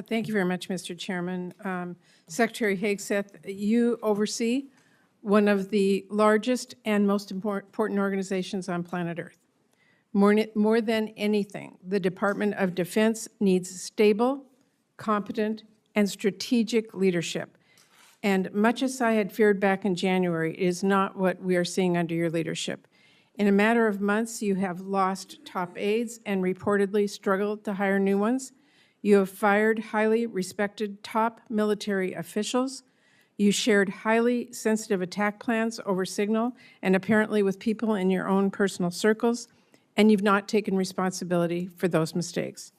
Thank you very much, Mr. Chairman. Secretary Hegseth, you oversee one of the largest and most important organizations on planet Earth. More than anything, the Department of Defense needs stable, competent, and strategic leadership. And much as I had feared back in January, it is not what we are seeing under your leadership. In a matter of months, you have lost top aides and reportedly struggled to hire new ones. You have fired highly respected top military officials. You shared highly sensitive attack plans over Signal and apparently with people in your own personal circles, and you've not taken responsibility for those mistakes.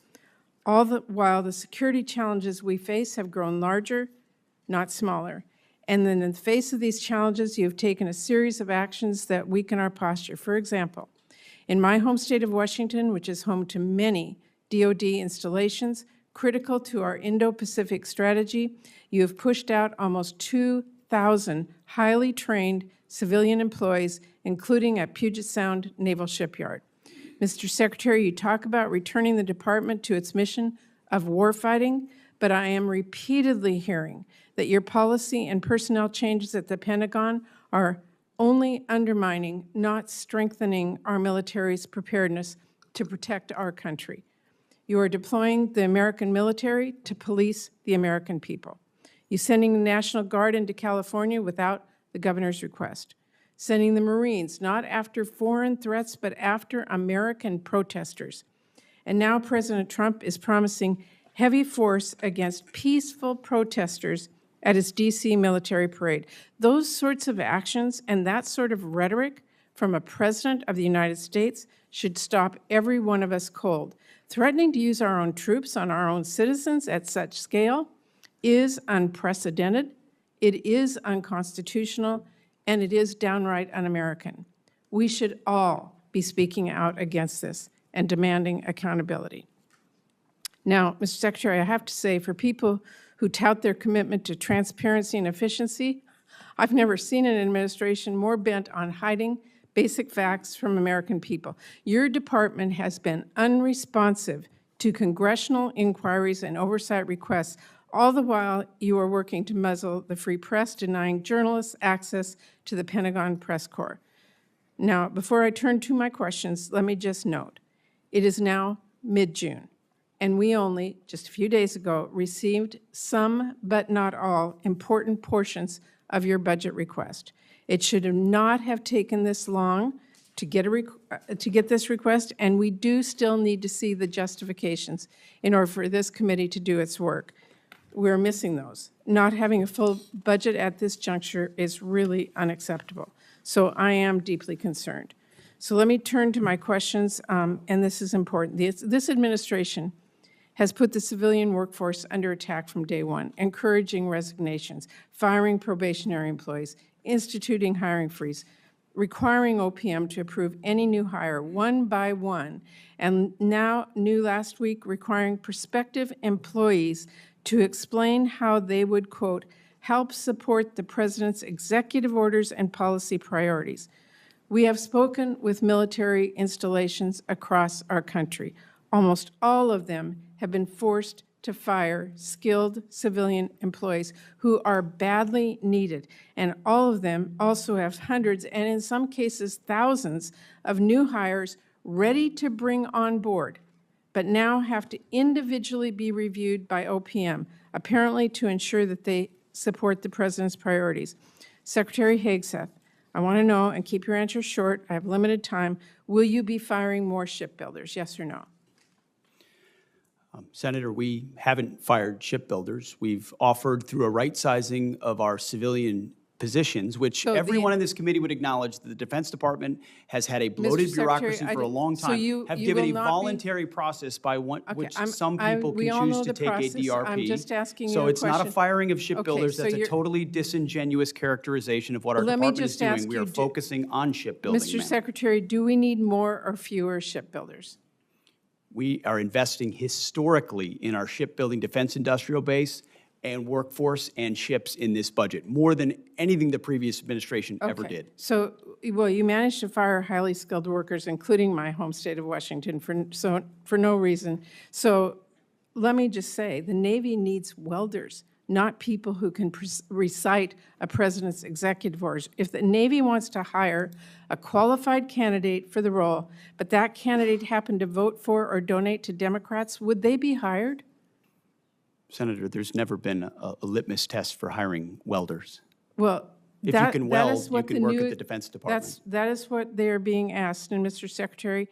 All the while, the security challenges we face have grown larger, not smaller. And then in the face of these challenges, you've taken a series of actions that weaken our posture. For example, in my home state of Washington, which is home to many DoD installations critical to our Indo-Pacific strategy, you have pushed out almost 2,000 highly trained civilian employees, including at Puget Sound Naval Shipyard. Mr. Secretary, you talk about returning the department to its mission of warfighting, but I am repeatedly hearing that your policy and personnel changes at the Pentagon are only undermining, not strengthening our military's preparedness to protect our country. You are deploying the American military to police the American people. You're sending the National Guard into California without the governor's request. Sending the Marines not after foreign threats, but after American protesters. And now President Trump is promising heavy force against peaceful protesters at his DC military parade. Those sorts of actions and that sort of rhetoric from a president of the United States should stop every one of us cold. Threatening to use our own troops on our own citizens at such scale is unprecedented, it is unconstitutional, and it is downright un-American. We should all be speaking out against this and demanding accountability. Now, Mr. Secretary, I have to say, for people who tout their commitment to transparency and efficiency, I've never seen an administration more bent on hiding basic facts from American people. Your department has been unresponsive to congressional inquiries and oversight requests, all the while you are working to muzzle the free press, denying journalists access to the Pentagon press corps. Now, before I turn to my questions, let me just note, it is now mid-June, and we only, just a few days ago, received some, but not all, important portions of your budget request. It should not have taken this long to get this request, and we do still need to see the justifications in order for this committee to do its work. We're missing those. Not having a full budget at this juncture is really unacceptable. So I am deeply concerned. So let me turn to my questions, and this is important. This administration has put the civilian workforce under attack from day one, encouraging resignations, firing probationary employees, instituting hiring freeze, requiring OPM to approve any new hire one by one, and now, new last week, requiring prospective employees to explain how they would, quote, help support the President's executive orders and policy priorities. We have spoken with military installations across our country. Almost all of them have been forced to fire skilled civilian employees who are badly needed. And all of them also have hundreds, and in some cases thousands, of new hires ready to bring on board, but now have to individually be reviewed by OPM, apparently to ensure that they support the President's priorities. Secretary Hegseth, I want to know, and keep your answer short, I have limited time, will you be firing more shipbuilders, yes or no? Senator, we haven't fired shipbuilders. We've offered through a right-sizing of our civilian positions, which so everyone in this committee would acknowledge that the Defense Department has had a bloated bureaucracy for a long time, have given a voluntary process by which some people can choose to take a DRP. I'm just asking so you it's not a firing of shipbuilders. That's a totally disingenuous characterization of what our department is doing. We are focusing on shipbuilding. Mr. Secretary, do we need more or fewer shipbuilders? We are investing historically in our shipbuilding defense industrial base and workforce and ships in this budget, more than anything the previous administration ever did. So, well, you managed to fire highly skilled workers, including my home state of Washington, for no reason. So let me just say, the Navy needs welders, not people who can recite a president's executive orders. If the Navy wants to hire a qualified candidate for the role, but that candidate happened to vote for or donate to Democrats, would they be hired? Senator, there's never been a litmus test for hiring welders. Well, If that, you can that weld, is you what can the work new, at the Defense Department. that is what they're being asked. And Mr. Secretary,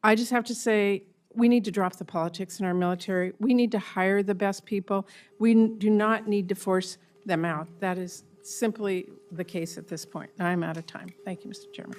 I just have to say, we need to drop the politics in our military. We need to hire the best people. We do not need to force them out. That is simply the case at this point. I'm out of time. Thank you, Mr. Chairman.